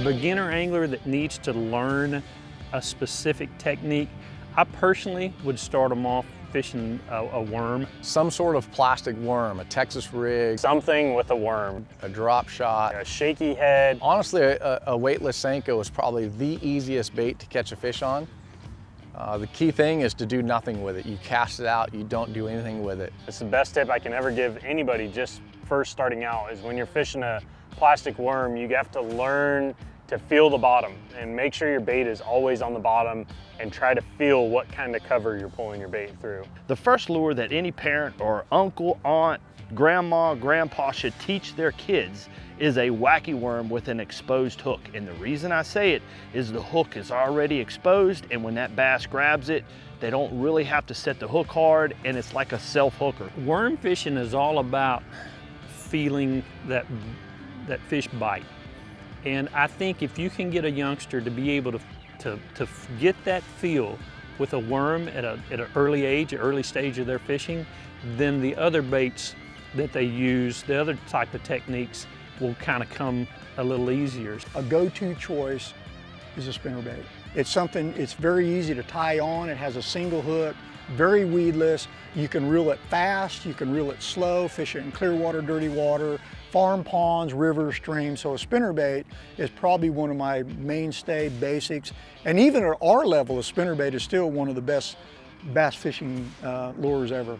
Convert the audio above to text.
beginner angler that needs to learn a specific technique, I personally would start them off fishing a worm. Some sort of plastic worm, a Texas rig. Something with a worm. A drop shot. A shaky head. Honestly, a weightless Senko is probably the easiest bait to catch a fish on. The key thing is to do nothing with it. You cast it out, you don't do anything with it. It's the best tip I can ever give anybody just first starting out, is when you're fishing a plastic worm, you have to learn to feel the bottom and make sure your bait is always on the bottom and try to feel what kind of cover you're pulling your bait through. The first lure that any parent or uncle, aunt, grandma, grandpa should teach their kids is a wacky worm with an exposed hook. And the reason I say it is the hook is already exposed, and when that bass grabs it, they don't really have to set the hook hard, and it's like a self-hooker. Worm fishing is all about feeling that fish bite. And I think if you can get a youngster to be able to get that feel with a worm at an early age, an early stage of their fishing, then the other baits that they use, the other type of techniques, will kind of come a little easier. A go-to choice is a spinnerbait. It's something, it's very easy to tie on. It has a single hook, very weedless. You can reel it fast, you can reel it slow, fish it in clear water, dirty water, farm ponds, rivers, streams. So a spinnerbait is probably one of my mainstay basics. And even at our level, a spinnerbait is still one of the best bass fishing lures ever.